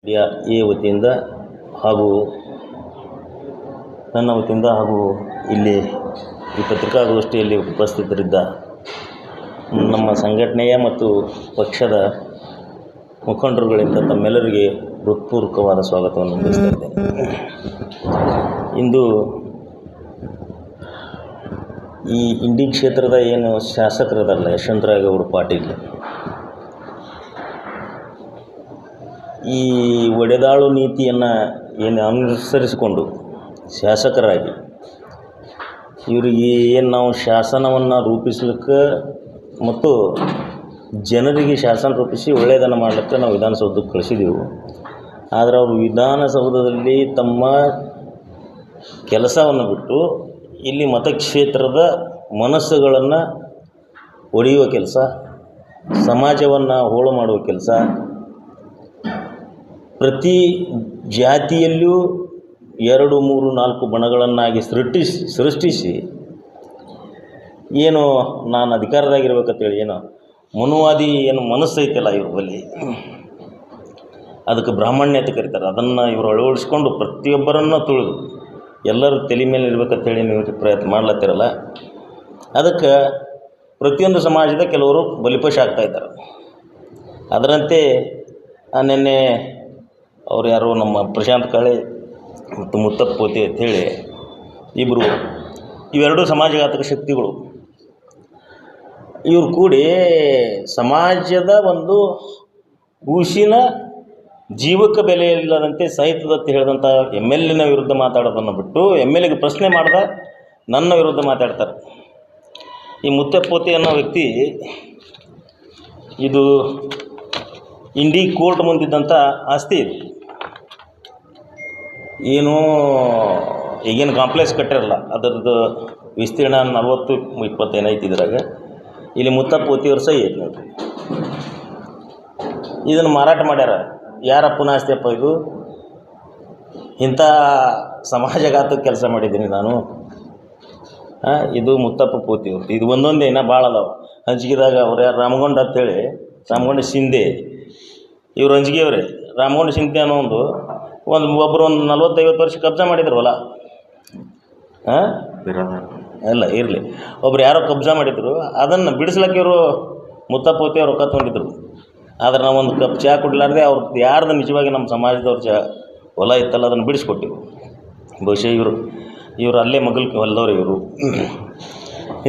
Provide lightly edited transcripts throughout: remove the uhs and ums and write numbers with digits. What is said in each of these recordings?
Media ಈ ವತಿಯಿಂದ ಹಾಗೂ ನನ್ನ ವತಿಯಿಂದ ಹಾಗೂ ಇಲ್ಲಿ ಈ ಪತ್ರಿಕಾಗೋಷ್ಠಿಯಲ್ಲಿ ಉಪಸ್ಥಿತರಿದ್ದ ನಮ್ಮ ಸಂಘಟನೆಯ ಮತ್ತು ಪಕ್ಷದ ಮುಖಂಡರುಗಳಿಂದ ತಮ್ಮೆಲ್ಲರಿಗೆ ಹೃತ್ಪೂರ್ವಕವಾದ ಸ್ವಾಗತವನ್ನು ಬಯಸ್ತಾ ಇದ್ದೇನೆ. ಇಂದು ಈ ಇಂಡಿ ಕ್ಷೇತ್ರದ ಏನು ಶಾಸಕರದಲ್ಲ ಯಶವಂತರಾಯಗೌಡ ಪಾಟೀಲ್ ಈ ಒಡೆದಾಳು ನೀತಿಯನ್ನು ಏನು ಅನುಸರಿಸಿಕೊಂಡು ಶಾಸಕರಾಗಿ ಇವರಿಗೆ ಏನು ನಾವು ಶಾಸನವನ್ನು ರೂಪಿಸಲಿಕ್ಕೆ ಮತ್ತು ಜನರಿಗೆ ಶಾಸನ ರೂಪಿಸಿ ಒಳ್ಳೆಯದನ್ನು ಮಾಡಲಿಕ್ಕೆ ನಾವು ವಿಧಾನಸೌಧಕ್ಕೆ ಕಳಿಸಿದೆವು. ಆದರೆ ಅವರು ವಿಧಾನಸೌಧದಲ್ಲಿ ತಮ್ಮ ಕೆಲಸವನ್ನು ಬಿಟ್ಟು ಇಲ್ಲಿ ಮತಕ್ಷೇತ್ರದ ಮನಸ್ಸುಗಳನ್ನು ಒಡೆಯುವ ಕೆಲಸ, ಸಮಾಜವನ್ನು ಹೋಳು ಮಾಡುವ ಕೆಲಸ, ಪ್ರತಿ ಜಾತಿಯಲ್ಲಿಯೂ 2, 3, 4 ಬಣಗಳನ್ನಾಗಿ ಸೃಷ್ಟಿಸಿ ಏನು ನಾನು ಅಧಿಕಾರದಾಗಿರ್ಬೇಕಂತೇಳಿ ಏನೋ ಮನುವಾದಿ ಏನು ಮನಸ್ಸು ಐತಲ್ಲ ಇವ್ರ ಬಳಿ, ಅದಕ್ಕೆ ಬ್ರಾಹ್ಮಣ್ಯತೆ ಕರೀತಾರೆ. ಅದನ್ನು ಇವರು ಅಳವಡಿಸ್ಕೊಂಡು ಪ್ರತಿಯೊಬ್ಬರನ್ನು ತುಳಿದು ಎಲ್ಲರೂ ತಲೆ ಮೇಲೆ ಇರ್ಬೇಕಂತೇಳಿ ನೀವು ಪ್ರಯತ್ನ ಮಾಡ್ಲತ್ತಿರಲ್ಲ. ಅದಕ್ಕೆ ಪ್ರತಿಯೊಂದು ಸಮಾಜದ ಕೆಲವರು ಬಲಿಪಶು ಆಗ್ತಾಯಿದ್ದಾರೆ. ಅದರಂತೆ ನಿನ್ನೆ ಅವ್ರು ಯಾರು ನಮ್ಮ ಪ್ರಶಾಂತ್ ಕಾಳೆ ಮತ್ತು ಮುತ್ತಪ್ಪ ಪೋತೆ ಅಂಥೇಳಿ ಇಬ್ಬರು, ಇವೆರಡೂ ಸಮಾಜಘಾತಕ ಶಕ್ತಿಗಳು. ಇವರು ಕೂಡಿ ಸಮಾಜದ ಒಂದು ಕೂಸಿನ ಜೀವಕ್ಕೆ ಬೆಲೆ ಇಲ್ಲದಂತೆ ಸಾಹಿತ್ಯದತ್ತ ಹೇಳಿದಂಥ MLAನ ವಿರುದ್ಧ ಮಾತಾಡೋದನ್ನು ಬಿಟ್ಟು MLAಗೆ ಪ್ರಶ್ನೆ ಮಾಡ್ದ ನನ್ನ ವಿರುದ್ಧ ಮಾತಾಡ್ತಾರೆ. ಈ ಮುತ್ತಪ್ಪ ಪೋತೆ ಅನ್ನೋ ವ್ಯಕ್ತಿ ಇದು ಇಂಡಿ ಕೋರ್ಟ್ ಮುಂದಿದ್ದಂಥ ಆಸ್ತಿ ಇದು. ಏನು ಈಗೇನು ಕಾಂಪ್ಲೆಕ್ಸ್ ಕಟ್ಟಿರಲ್ಲ, ಅದರದ್ದು ವಿಸ್ತೀರ್ಣ 40-20 ಏನೈತಿ. ಇದ್ರಾಗ ಇಲ್ಲಿ ಮುತ್ತಪ್ಪ ಪೋತೆಯವ್ರ ಸಹಿ ಐತಿ ನೋಡ್ರಿ. ಇದನ್ನು ಮಾರಾಟ ಮಾಡ್ಯಾರ. ಯಾರಪ್ಪನ ಆಸ್ತಿಯಪ್ಪ ಇದು? ಇಂಥ ಸಮಾಜಘಾತಕ ಕೆಲಸ ಮಾಡಿದ್ದೀನಿ ನಾನು. ಇದು ಮುತ್ತಪ್ಪ ಪೋತೆಯವ್ರು. ಇದು ಒಂದೊಂದೇ ಇನ್ನೂ ಭಾಳ ಅದಾವ. ಹಂಚಿಕೆದಾಗ ಅವ್ರು ಯಾರು ರಾಮಗೊಂಡ ಅಂಥೇಳಿ, ರಾಮಗೊಂಡ ಶಿಂದೆ, ಇವ್ರು ಹಂಚಿಗೆಯವರೇ. ರಾಮಗೊಂಡ ಶಿಂದೆ ಅನ್ನೋ ಒಬ್ಬರು 40-50 ವರ್ಷ ಕಬ್ಜಾ ಮಾಡಿದ್ರು ಹೊಲ. ಅಲ್ಲ ಇರಲಿ, ಒಬ್ರು ಯಾರೋ ಕಬ್ಜಾ ಮಾಡಿದ್ರು. ಅದನ್ನು ಬಿಡಿಸ್ಲಿಕ್ಕೆ ಇವರು ಮುತ್ತಪ್ಪ ಪೋತೆಯವ್ರು ರೊಕ್ಕ ತೊಗೊಂಡಿದ್ರು. ಆದ್ರೆ ನಾವು ಒಂದು ಕಪ್ ಚಹಾ ಕೊಡಲಾರ್ದೆ ಅವ್ರದ್ದು ಯಾರ್ದು ನಿಜವಾಗಿ ನಮ್ಮ ಸಮಾಜದವ್ರ ಹೊಲ ಇತ್ತಲ್ಲ ಅದನ್ನು ಬಿಡಿಸ್ಕೊಟ್ಟಿವು. ಬಹುಶಃ ಇವರು ಅಲ್ಲೇ ಮಗಲ್ಗೆ ಹೊಲದವ್ರು ಇವರು.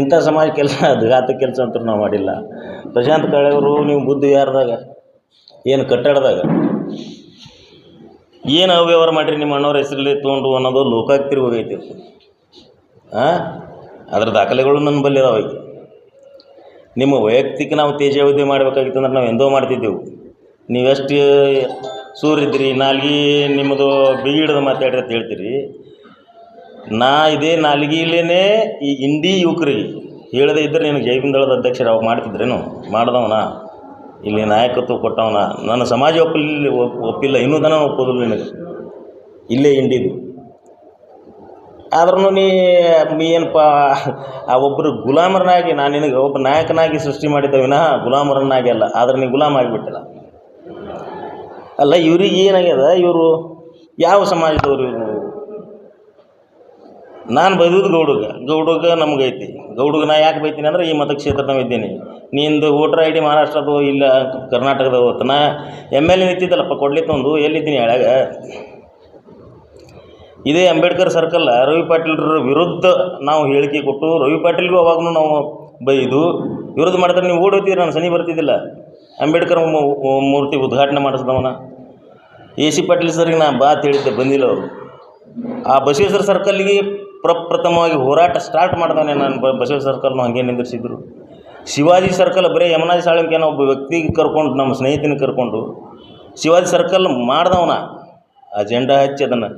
ಇಂಥ ಸಮಾಜ ಕೆಲಸ, ಘಾತಕ ಕೆಲಸ ಅಂತೂ ನಾವು ಮಾಡಿಲ್ಲ. ಪ್ರಶಾಂತ್ ಕಾಳೆಯವರು ನೀವು ಬುದ್ಧಿ ಯಾರ್ದಾಗ ಏನು ಕಟ್ಟಡದಾಗ ಏನು ಅವ್ಯವಹಾರ ಮಾಡಿರಿ ನಿಮ್ಮ ಅಣ್ಣವ್ರ ಹೆಸರಲ್ಲಿ ತೊಗೊಂಡು ಅನ್ನೋದು ಲೋಕಾಯುಕ್ತ ತಿರುಗೋಗೈತಿ. ಅದರ ದಾಖಲೆಗಳು ನನ್ನ ಬಳಿ ಅದಾವ. ನಿಮ್ಮ ವೈಯಕ್ತಿಕ ನಾವು ತೇಜಾವಧಿ ಮಾಡಬೇಕಾಗಿತ್ತು ಅಂದ್ರೆ ನಾವು ಎಂದೋ ಮಾಡ್ತಿದ್ದೆವು. ನೀವೆಷ್ಟು ಸೂರಿದ್ರಿ, ನಾಲ್ಗೆ ನಿಮ್ಮದು ಬಿಗಿಡದ ಮಾತಾಡ್ರಿ ಅಂತ ಹೇಳ್ತೀರಿ. ಇದೇ ನಾಲ್ಗಿಲೇನೆ ಈ ಇಂಡಿ ಯುವಕರಿಗೆ ಹೇಳದೇ ಇದ್ದರೆ ನಿನಗೆ ಜೈವಿಂದಳದ ಅಧ್ಯಕ್ಷರು ಅವಾಗ ಮಾಡ್ತಿದ್ರೇನು? ಮಾಡ್ದವನ ಇಲ್ಲಿ ನಾಯಕತ್ವ ಕೊಟ್ಟವನ. ನನ್ನ ಸಮಾಜ ಒಪ್ಪಿಲ್ಲ, ಇನ್ನೂ ತನ ಒಪ್ಪೋದಿಲ್ಲ ನಿನಗೆ ಇಲ್ಲೇ ಇಂಡಿದು. ಆದ್ರೂ ನೀ ಏನಪ್ಪ ಆ ಒಬ್ಬರು ಗುಲಾಮರನ್ನಾಗಿ ನಾನು ನಿನಗೆ ಒಬ್ಬ ನಾಯಕನಾಗಿ ಸೃಷ್ಟಿ ಮಾಡಿದ್ದೆ ವಿನಃ ಗುಲಾಮರನ್ನಾಗಿ ಅಲ್ಲ. ಆದ್ರೆ ನೀ ಗುಲಾಮ ಆಗಿಬಿಟ್ಟಿಲ್ಲ. ಅಲ್ಲ ಇವ್ರಿಗೆ ಏನಾಗ್ಯದ? ಇವರು ಯಾವ ಸಮಾಜದವ್ರು ಇವರು? ನಾನು ಬೈದುದು ಗೌಡುಗ ನಮಗೈತಿ. ಗೌಡುಗ ನಾ ಯಾಕೆ ಬೈತೀನಿ ಅಂದ್ರೆ ಈ ಮತಕ್ಷೇತ್ರದಾಗ ಇದ್ದೀನಿ. ನಿಂದು ವೋಟರ್ ID ಮಹಾರಾಷ್ಟ್ರದು ಇಲ್ಲ ಕರ್ನಾಟಕದ ಹೋತು. ನಾ MLA ನಿಂತಿದ್ದಲ್ಲಪ್ಪ ಕೊಡ್ಲಿತ್ತೊಂದು ಎಲ್ಲಿದ್ದೀನಿ ಹೇಳಾಗ. ಇದೇ ಅಂಬೇಡ್ಕರ್ ಸರ್ಕಲ್ ರವಿ ಪಾಟೀಲ್ರ ವಿರುದ್ಧ ನಾವು ಹೇಳಿಕೆ ಕೊಟ್ಟು ರವಿ ಪಾಟೀಲ್ಗೂ ಅವಾಗೂ ನಾವು ಬೈದು ವಿರೋಧ ಮಾಡಿದ್ರೆ ನೀವು ಓಡೋತಿದ್ರು, ನಾನು ಸನಿ ಬರ್ತಿದ್ದಿಲ್ಲ. ಅಂಬೇಡ್ಕರ್ ಮೂರ್ತಿ ಉದ್ಘಾಟನೆ ಮಾಡಿಸಿದವನ AC ಪಾಟೀಲ್ ಸರ್ಗೆ ನಾ ಬಾ ಹೇಳಿದ್ದೆ, ಬಂದಿಲ್ಲ ಅವರು. ಆ ಬಸವೇಶ್ವರ ಸರ್ಕಲ್ಗೆ ಪ್ರಪ್ರಥಮವಾಗಿ ಹೋರಾಟ ಸ್ಟಾರ್ಟ್ ಮಾಡಿದವನೇ ನಾನು. ಬಸವೇಶ್ವರ ಸರ್ಕಲ್ನು ಹಾಗೆ ನಿಂದಿರಿಸಿದ್ರು. ಶಿವಾಜಿ ಸರ್ಕಲ್ ಬರೀ ಯಮುನಾಜಿ ಸಾಳಂಕೇನೋ ಒಬ್ಬ ವ್ಯಕ್ತಿಗೆ ಕರ್ಕೊಂಡು, ನಮ್ಮ ಸ್ನೇಹಿತನ ಕರ್ಕೊಂಡು ಶಿವಾಜಿ ಸರ್ಕಲ್ ಮಾಡ್ದವನ. ಅಜೆಂಡಾ ಹಚ್ಚಿ ಅದನ್ನು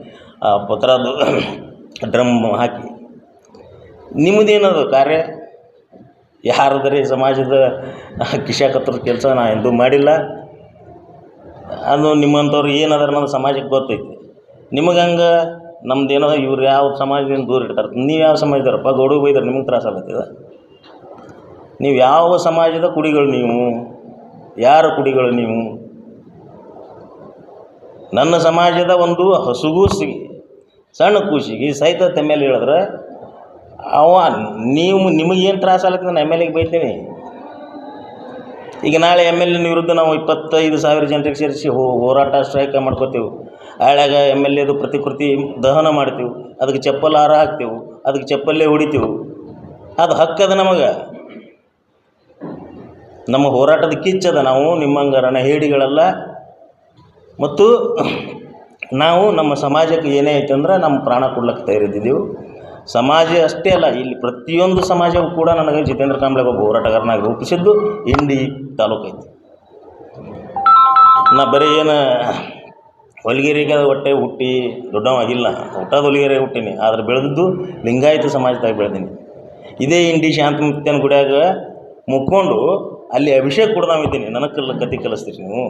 ಆ ಪತ್ರದ್ದು ಡ್ರಮ್ ಹಾಕಿ. ನಿಮ್ಮದೇನದು ಕಾರ್ಯ? ಯಾರದರೆ ಸಮಾಜದ ಕಿಶಾಕತ್ರ ಕೆಲಸ ನಾ ಎಂದೂ ಮಾಡಿಲ್ಲ. ಅದು ನಿಮ್ಮಂಥವ್ರು ಏನದಾರ ಅನ್ನೋದು ಸಮಾಜಕ್ಕೆ ಗೊತ್ತೈತಿ. ನಿಮಗೆ ಹಂಗೆ ನಮ್ದೇನೋ ಇವ್ರು ಯಾವ ಸಮಾಜದಿಂದ ದೂರ ಇಡ್ತಾರೆ. ನೀವು ಯಾವ ಸಮಾಜದವ್ರಪ್ಪ? ಗೌಡಗೆ ಬೈದ್ರೆ ನಿಮಗೆ ತ್ರಾಸ ಆಗತ್ತದ? ನೀವು ಯಾವ ಸಮಾಜದ ಕುಡಿಗಳು? ನೀವು ಯಾರ ಕುಡಿಗಳು? ನೀವು ನನ್ನ ಸಮಾಜದ ಒಂದು ಹಸುಗೂಸಿಗೆ ಸಣ್ಣ ಕೂಸಿಗೆ ಸಹಿತ ಎಮ್ ಎಲ್ ಎ ಹೇಳಿದ್ರೆ ಅವ ನಿಮಗೇನು ತ್ರಾಸ ಆಗ್ಲತ್ತದ ನಾನು ಎಮ್ ಎಲ್ ಎಗೆ ಬೈತೀನಿ. ಈಗ ನಾಳೆ ಎಮ್ ಎಲ್ ಎನ ವಿರುದ್ಧ ನಾವು 25,000 ಜನರಿಗೆ ಸೇರಿಸಿ ಹೋರಾಟ ಸ್ಟ್ರೈಕ್ ಮಾಡ್ಕೋತೀವಿ. ಹಳ್ಯಾಗ ಎಮ್ ಎಲ್ ಎದು ಪ್ರತಿಕೃತಿ ದಹನ ಮಾಡ್ತೀವಿ, ಅದಕ್ಕೆ ಚಪ್ಪಲ್ ಹಾರ ಹಾಕ್ತೇವೆ, ಅದಕ್ಕೆ ಚಪ್ಪಲ್ಲೇ ಹೊಡಿತೀವಿ. ಅದು ಹಕ್ಕದ ನಮಗೆ, ನಮ್ಮ ಹೋರಾಟದ ಕಿಚ್ಚದ. ನಾವು ನಿಮ್ಮಂಗೆ ರಣಹೇಡಿಗಳಲ್ಲ. ಮತ್ತು ನಾವು ನಮ್ಮ ಸಮಾಜಕ್ಕೆ ಏನೇ ಐತೆ ಅಂದ್ರೆ ನಮ್ಮ ಪ್ರಾಣ ಕೊಡ್ಲಿಕ್ಕೆ ತಯಾರಿದ್ದೀವಿ. ಸಮಾಜ ಅಷ್ಟೇ ಅಲ್ಲ, ಇಲ್ಲಿ ಪ್ರತಿಯೊಂದು ಸಮಾಜವೂ ಕೂಡ ನನಗೆ ಜಿತೇಂದ್ರ ಕಾಂಬ್ಳೆ ಒಬ್ಬ ಹೋರಾಟಗಾರನಾಗಿ ರೂಪಿಸಿದ್ದು ಇಂಡಿ ತಾಲೂಕು ಐತಿ. ನಾ ಬರೀ ಏನು ಹೊಲಗೇರಿಗೆ ಹೊಟ್ಟೆ ಹುಟ್ಟಿ ದೊಡ್ಡವಾಗಿಲ್ಲ, ಹುಟ್ಟೋದು ಹೊಲಗೇರಿ ಹುಟ್ಟೀನಿ, ಆದರೆ ಬೆಳೆದದ್ದು ಲಿಂಗಾಯತ ಸಮಾಜದಾಗ ಬೆಳೆದೀನಿ. ಇದೇ ಇಂಡಿ ಶಾಂತಮುಕ್ತನ ಗುಡಿಯಾಗ ಮುಕ್ಕೊಂಡು ಅಲ್ಲಿ ಅಭಿಷೇಕ್ ಕೊಡ್ದಾವಿದ್ದೀನಿ. ನನಗೆ ಕತೆ ಕಲಿಸ್ತೀರಿ ನೀವು.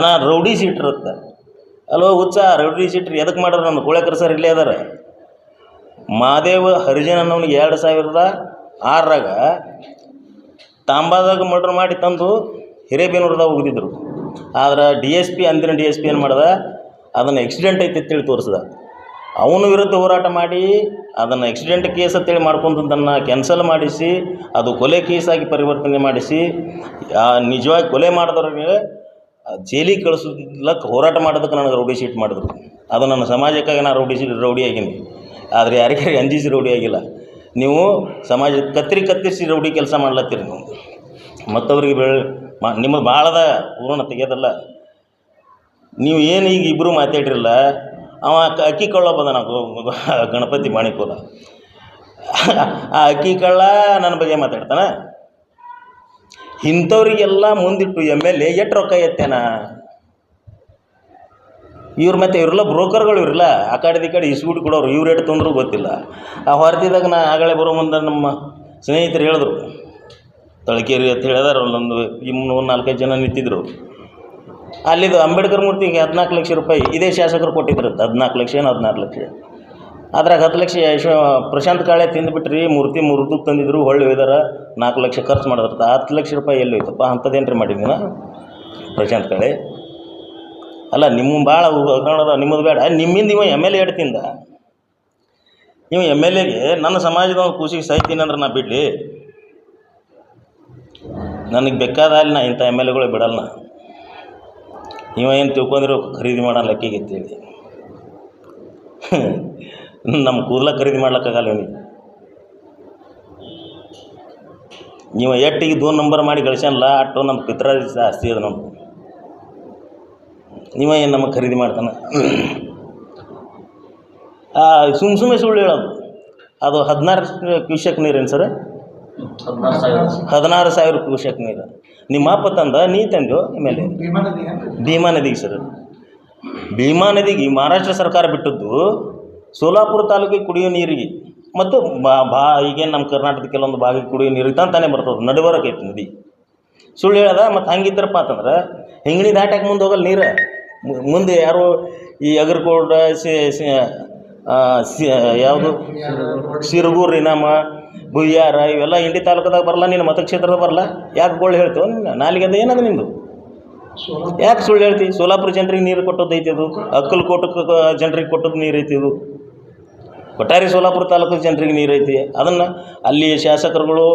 ನಾನು ರೌಡಿ ಸೀಟ್ರತ್ತ ಅಲ್ವ ಹುಚ್ಚ, ರೌಡಿ ಸೀಟ್ರಿ ಎದಕ್ಕೆ ಮಾಡ್ರೆ ನನ್ನ ಕೋಳೆಕರ್ ಸರ್ ಇಲ್ಲೇ ಅದಾರೆ. ಮಹಾದೇವ ಹರಿಜನ್ ಅನ್ನೋನಿಗೆ 2006ರಾಗ ತಾಂಬಾದಾಗ ಮರ್ಡ್ರ್ ಮಾಡಿ ತಂದು ಹಿರೇಬೇನೂರದಾಗ ಹೋಗಿದ್ರು. ಆದ್ರೆ DSP ಅಂದಿನ DSP ಏನು ಮಾಡ್ದೆ, ಅದನ್ನು ಆಕ್ಸಿಡೆಂಟ್ ಐತೆ ಅಂತೇಳಿ ತೋರಿಸ್ದ. ಅವನ ವಿರುದ್ಧ ಹೋರಾಟ ಮಾಡಿ ಅದನ್ನು ಆಕ್ಸಿಡೆಂಟ್ ಕೇಸ್ ಅಂತೇಳಿ ಮಾಡ್ಕೊಂತದನ್ನು ಕ್ಯಾನ್ಸಲ್ ಮಾಡಿಸಿ ಅದು ಕೊಲೆ ಕೇಸಾಗಿ ಪರಿವರ್ತನೆ ಮಾಡಿಸಿ ನಿಜವಾಗಿ ಕೊಲೆ ಮಾಡಿದವ್ರಿಗೆ ಜೈಲಿಗೆ ಕಳಿಸೋದಕ್ಕೆ ಹೋರಾಟ ಮಾಡೋದಕ್ಕೆ ನನಗೆ ರೌಡಿ ಶೀಟ್ ಮಾಡಿದ್ರು. ಅದು ನನ್ನ ಸಮಾಜಕ್ಕಾಗಿ ನಾನು ರೌಡಿ ಆಗೀನಿ. ಆದರೆ ಯಾರಿಗಾರಿಗೆ ಅಂಜಿಸಿ ರೌಡಿ ಆಗಿಲ್ಲ. ನೀವು ಸಮಾಜ ಕತ್ತರಿಸಿ ರೌಡಿ ಕೆಲಸ ಮಾಡ್ಲತ್ತೀರಿ ನೀವು. ಮತ್ತವ್ರಿಗೆ ನಿಮಗೆ ಭಾಳದ ಪೂರ್ಣ ತೆಗೆಯೋದಲ್ಲ. ನೀವು ಏನು ಈಗ ಇಬ್ಬರು ಮಾತಾಡಿರಲ್ಲ, ಅವ ಅಕ್ಕಿ ಕಳ್ಳ ಬಂದ ಗಣಪತಿ ಮಾಣಿಕೋಲ, ಆ ಅಕ್ಕಿ ಕಳ್ಳ ನನ್ನ ಬಗ್ಗೆ ಮಾತಾಡ್ತಾನೆ. ಇಂಥವ್ರಿಗೆಲ್ಲ ಮುಂದಿಟ್ಟು MLA ಎಷ್ಟು ರೊಕ್ಕ ಎತ್ತೇನ ಇವ್ರು. ಮತ್ತು ಇವರೆಲ್ಲ ಬ್ರೋಕರ್ಗಳು ಇರಲ್ಲ, ಆ ಕಡೆದು ಈ ಕಡೆ ಇಸ್ಬಿಟ್ಟು ಕೊಡೋರು. ಇವ್ರು ಎಷ್ಟು ತೊಂದರೂ ಗೊತ್ತಿಲ್ಲ. ಆ ಹೊರತಿದಾಗ ನಾ ಆಗಲೇ ಬರೋ ಮುಂದೆ ನಮ್ಮ ಸ್ನೇಹಿತರು ಹೇಳಿದ್ರು, ತಳಕೇರಿ ಅಂತ ಹೇಳಿದಾರೆ, ಅಲ್ಲೊಂದು 4-5 ಜನ ನಿಂತಿದ್ರು. ಅಲ್ಲಿದು ಅಂಬೇಡ್ಕರ್ ಮೂರ್ತಿಗೆ 14 ಲಕ್ಷ ರೂಪಾಯಿ ಇದೇ ಶಾಸಕರು ಕೊಟ್ಟಿದ್ರಂತೆ. 14 ಲಕ್ಷ ಏನೋ 16 ಲಕ್ಷ. ಅದ್ರಾಗ 10 ಲಕ್ಷ ಪ್ರಶಾಂತ್ ಕಾಳೆ ತಿಂದುಬಿಟ್ರಿ, ಮೂರ್ತಿ ಮುರಿದು ತಂದಿದ್ರು, ಹೊಳ್ಳಿ ಒಯ್ದಾರ. 4 ಲಕ್ಷ ಖರ್ಚು ಮಾಡಿದ್ರತ್ತ. 10 ಲಕ್ಷ ರೂಪಾಯಿ ಎಲ್ಲಿ ಹೋಯ್ತಪ್ಪ? ಅಂಥದ್ದೇನ್ರಿ ಮಾಡಿದ್ದೀನ ಪ್ರಶಾಂತ್ ಕಾಳೆ? ಅಲ್ಲ, ನಿಮ್ಮ ಭಾಳ ಹಗರಣದ, ನಿಮ್ಮದು ಬೇಡ. ನಿಮ್ಮಿಂದ ಇವ MLA ಹೇಳ್ತಿಂದ. ನೀವು MLAಗೆ ನನ್ನ ಸಮಾಜದ ಒಂದು ಕೂಸಿಗೆ ಸಾಯ್ತೀನಿ ಅಂದ್ರೆ ನಾ ಬಿಡಲಿ? ನನಗೆ ಬೇಕಾದ ಅಲ್ಲಿ ನಾ ಇಂಥ MLAಗಳು ಬಿಡಲ್ಲ. ಇವ ಏನು ತಿಳ್ಕೊಂಡಿರೋ ಖರೀದಿ ಮಾಡೋ ಲೆಕ್ಕಿಗೆ ಅಂತೇಳಿ ನಮ್ಮ ಕೂದಲ ಖರೀದಿ ಮಾಡ್ಲಿಕ್ಕಾಗಲ್ಲ ಇವನಿಗೆ. ನೀವು ಎಟ್ಟಿಗೆ 2 ನಂಬರ್ ಮಾಡಿ ಗಳಿಸ್ಯಾನಲ್ಲ, ಅಟ್ಟು ನಮ್ಮ ಪಿತ್ರಾದಿ ಆಸ್ತಿ ಅದು ನಮ್ಗೆ. ನೀವ ಏನು ನಮಗೆ ಖರೀದಿ ಮಾಡ್ತಾನೆ? ಸುಮ್ಮನೆ ಸುಳ್ಳು ಹೇಳೋದು. ಅದು 16 ಕ್ಯೂಸೆಕ್ ನೀರೇನು ಸರ್? 16,000 ಕ್ಯೂಸೆಕ್ ನೀರು ನಿಮ್ಮ ಅಪ್ಪ ತಂದ, ನೀ ತಂದೆವು. ಆಮೇಲೆ ಭೀಮಾ ನದಿಗೆ ಸರ್, ಭೀಮಾ ನದಿಗೆ ಮಹಾರಾಷ್ಟ್ರ ಸರ್ಕಾರ ಬಿಟ್ಟದ್ದು ಸೋಲಾಪುರ ತಾಲೂಕಿಗೆ ಕುಡಿಯೋ ನೀರಿಗೆ ಮತ್ತು ಈಗೇನು ನಮ್ಮ ಕರ್ನಾಟಕದ ಕೆಲವೊಂದು ಭಾಗಕ್ಕೆ ಕುಡಿಯೋ ನೀರಿಗೆ ತಾನೇ ಬರ್ತದೆ. ನಡುವರಕ್ಕೆ ಐತಿ ನದಿ. ಸುಳ್ಳು ಹೇಳದ. ಮತ್ತು ಹಂಗಿದ್ರಪ್ಪ ಅಂತಂದ್ರೆ ಹಿಂಗಣಿ ದಾಟ್ಯಾಕೆ ಮುಂದೆ ಹೋಗಲ್ಲ ನೀರು. ಮುಂದೆ ಯಾರು ಈ ಅಗರ್ಕೋಟ ಯಾವುದು ಸಿರಗೂರು, ನಮ್ಮ ಬುಯ್ಯಾರ ಇವೆಲ್ಲ ಇಂಡಿ ತಾಲೂಕದಾಗ ಬರಲ್ಲ, ನಿನ್ನ ಮತಕ್ಷೇತ್ರದ ಬರಲ್ಲ. ಯಾಕೆ ಗೋಳು ಹೇಳ್ತೇವೆ? ನಾಲಿಗೆದ ಏನದು ನಿಂದು? ಯಾಕೆ ಸುಳ್ಳು ಹೇಳ್ತೀವಿ? ಸೋಲಾಪುರ ಜನರಿಗೆ ನೀರು ಕೊಟ್ಟದ್ದು ಐತಿ, ಅದು ಅಕ್ಕಲಕೋಟಕ್ಕೆ ಜನರಿಗೆ ಕೊಟ್ಟದ್ದು ನೀರು ಐತಿ, ಇದು ಒಟ್ಟಾರೆ ಸೋಲಾಪುರ ತಾಲೂಕು ಜನರಿಗೆ ನೀರು ಐತಿ. ಅದನ್ನು ಅಲ್ಲಿ ಶಾಸಕರುಗಳು,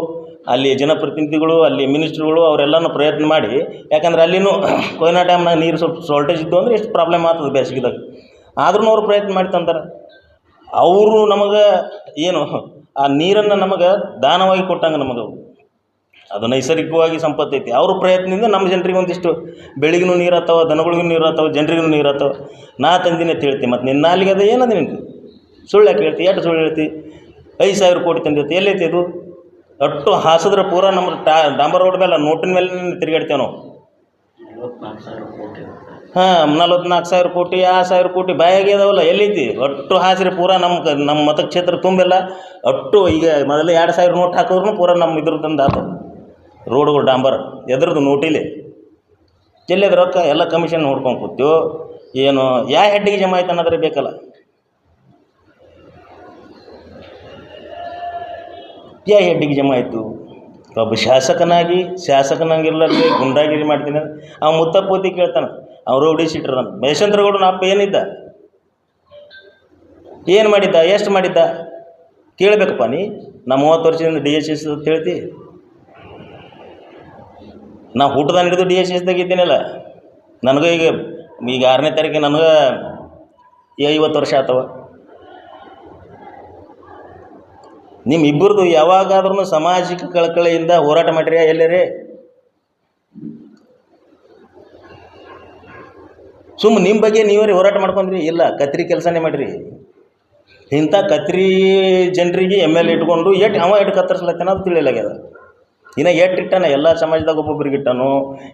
ಅಲ್ಲಿ ಜನಪ್ರತಿನಿಧಿಗಳು, ಅಲ್ಲಿ ಮಿನಿಸ್ಟ್ರುಗಳು ಅವರೆಲ್ಲನೂ ಪ್ರಯತ್ನ ಮಾಡಿ, ಯಾಕಂದ್ರೆ ಅಲ್ಲಿನೂ ಕೊಯ್ನಾ ಡ್ಯಾಮ್ನಾಗ ನೀರು ಸ್ವಲ್ಪ ಶಾರ್ಟೇಜ್ ಇದ್ದು ಅಂದರೆ ಎಷ್ಟು ಪ್ರಾಬ್ಲಮ್ ಆಗ್ತದೆ ಬೇಸಿಗೆದಾಗ. ಆದ್ರೂ ಅವ್ರು ಪ್ರಯತ್ನ ಮಾಡಿ ತಂತಾರೆ. ಅವರು ನಮಗೆ ಏನು ಆ ನೀರನ್ನು ನಮಗೆ ದಾನವಾಗಿ ಕೊಟ್ಟಂಗೆ ನಮಗೆ ಅದು ನೈಸರ್ಗಿಕವಾಗಿ ಸಂಪತ್ತೈತಿ. ಅವ್ರ ಪ್ರಯತ್ನದಿಂದ ನಮ್ಮ ಜನರಿಗೆ ಒಂದಿಷ್ಟು ಬೆಳಿಗ್ಗೂ ನೀರು ಆಗ್ತಾವ, ದನಗಳಿಗೂ ನೀರು ಆಗ್ತಾವ, ಜನರಿಗೂ ನೀರು ಆಗ್ತಾವ. ನಾ ತಂದಿನಿ ಅಂತ ಹೇಳ್ತೀನಿ. ಮತ್ತು ನಿನ್ನ ನಾಲಿಗೆ ಅದು ಏನದು ನಿಂದು? ಸುಳ್ಳು ಯಾಕೆ ಹೇಳ್ತಿ? ಎಷ್ಟು ಸುಳ್ಳು ಹೇಳ್ತಿ? 5,000 ಕೋಟಿ ತಂದಿರ್ತಿ, ಎಲ್ಲೈತಿ ಅದು? ಅಷ್ಟು ಹಾಸಿದ್ರೆ ಪೂರ ನಮ್ಮ ಡಾಂಬರ್ ರೋಡ್ ಮೇಲೆ ನೋಟಿನ ಮೇಲೆ ತಿರುಗಾಡ್ತೇವೆ ನಾವು. 44,000 ಕೋಟಿ, 1,000 ಕೋಟಿ ಬಾಯಾಗಿ ಅದಾವಲ್ಲ, ಎಲ್ಲೈತಿ? ಅಷ್ಟು ಹಾಸಿರಿ ಪೂರ ನಮ್ಮ ಮತಕ್ಷೇತ್ರ ತುಂಬೆಲ್ಲ. ಅಷ್ಟು ಈಗ ಮೊದಲೇ 2,000 ನೋಟ್ ಹಾಕಿದ್ರು ಪೂರ ನಮ್ಮ ಇದ್ರದ್ದು ಆತವ ರೋಡ್ಗಳು ಡಾಂಬರ್. ಎದ್ರದ್ದು ನೋಟಿಲಿ ಎಲ್ಲಿದ್ರ ರೊಕ್ಕ? ಎಲ್ಲ ಕಮಿಷನ್ ನೋಡ್ಕೊಂಡು ಕೂತೀವಿ. ಏನು ಯಾವ ಹೆಡ್ಡಿಗೆ ಜಮಾ ಆಯ್ತು ಅನ್ನೋದ್ರೆ ಬೇಕಲ್ಲ. ಯಾವ ಹೆಡ್ಡಿಗೆ ಜಮಾ ಆಯಿತು? ಒಬ್ಬ ಶಾಸಕನಾಗಿರ್ಲಾರ್ದೆ ಗುಂಡಾಗಿರಿ ಮಾಡ್ತೀನಿ ಅಂದ್ರೆ ಅವ್ನು ಮುತ್ತಪ್ಪೋತಿ ಕೇಳ್ತಾನೆ, ಅವ್ರು ರೌಡಿ ಶೀಟ್ರ್ ನಾನು. ಯಶವಂತರಗೌಡನ ಅಪ್ಪ ಏನಿದ್ದ, ಏನು ಮಾಡಿದ್ದ, ಎಷ್ಟು ಮಾಡಿದ್ದ ಕೇಳಬೇಕಪ್ಪ ನೀ. ನಾ 30 ವರ್ಷದಿಂದ DSS ಅಂತ ಹೇಳ್ತಿ. ನಾ ಹುಟ್ಟದಾನ ಹಿಡಿದು DSSದಾಗ ಇದ್ದೀನಲ್ಲ. ನನಗೆ ಈಗ 6ನೇ ತಾರೀಕಿಗೆ ನನಗೆ 50 ವರ್ಷ ಆಗ್ತವ. ನಿಮ್ಮಿಬ್ಬರದು ಯಾವಾಗಾದ್ರೂ ಸಾಮಾಜಿಕ ಕಳಕಳಿಯಿಂದ ಹೋರಾಟ ಮಾಡಿರಿ ಎಲ್ಲರೇ? ಸುಮ್ಮನೆ ನಿಮ್ಮ ಬಗ್ಗೆ ನೀವೇ ಹೋರಾಟ ಮಾಡ್ಕೊಂಡ್ರಿ? ಇಲ್ಲ, ಕತ್ರಿ ಕೆಲಸನೇ ಮಾಡಿರಿ. ಇಂಥ ಕತ್ರಿ ಜನರಿಗೆ MLA ಇಟ್ಕೊಂಡು ಎಟ್ಟು ಕತ್ತರಿಸ್ಲತ್ತೇನ ಅದು ತಿಳಿಯಲಾಗ್ಯದ. ಇನ್ನು ಇಟ್ಟಾನ ಎಲ್ಲ ಸಮಾಜದಾಗ ಒಬ್ಬೊಬ್ರಿಗೆ ಇಟ್ಟಾನು,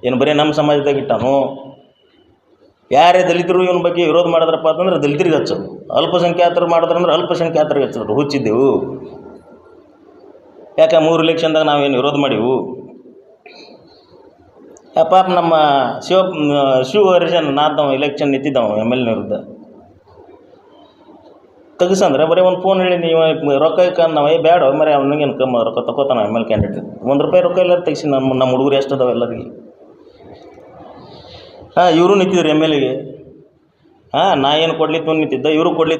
ಏನು ಬರೀ ನಮ್ಮ ಸಮಾಜದಾಗ ಇಟ್ಟಾನು? ಯಾರೇ ದಲಿತರು ಇವನ ಬಗ್ಗೆ ವಿರೋಧ ಮಾಡಿದ್ರಪ್ಪ ಅಂತಂದ್ರೆ ದಲಿತರಿಗೆ ಹಚ್ಚೋದು, ಅಲ್ಪಸಂಖ್ಯಾತರು ಮಾಡಿದ್ರಂದ್ರೆ ಅಲ್ಪಸಂಖ್ಯಾತರಿಗೆ ಹಚ್ಚೋದು. ಹುಚ್ಚಿದ್ದೆವು. ಯಾಕೆ 3 ಎಲೆಕ್ಷನ್ದಾಗ ನಾವೇನು ವಿರೋಧ ಮಾಡಿವು? ಪಾಪ ನಮ್ಮ ಶಿವಹರಿಜನ್ ನಾವು ಎಲೆಕ್ಷನ್ ನಿಂತಿದ್ದವ MLA ವಿರುದ್ಧ. ತೆಗಿಸಂದ್ರೆ ಬರೀ ಒಂದು ಫೋನ್ ಹೇಳಿ ನೀವು ರೊಕ್ಕ ನಾವು ಬೇಡ ಮರಿ ಅವ್ನಿಗೇನು ಕಮ್ಮಿ ರೊಕ್ಕ ತಗೋತಾನ MLA ಕ್ಯಾಂಡಿಡೇಟ್. ₹1 ರೊಕ್ಕ ಎಲ್ಲರೂ ತೆಗಿಸಿ ನಮ್ಮ ಹುಡುಗರು ಎಷ್ಟು ಅದಾವೆ ಎಲ್ಲರಿಗೆ. ಇವರು ನಿಂತಿದ್ರು MLAಗೆ. ನಾ ಏನು ಕೊಡ್ಲಿತ್ತು ನಿಂತಿದ್ದ, ಇವರು ಕೊಡ್ಲಿತ್ತು.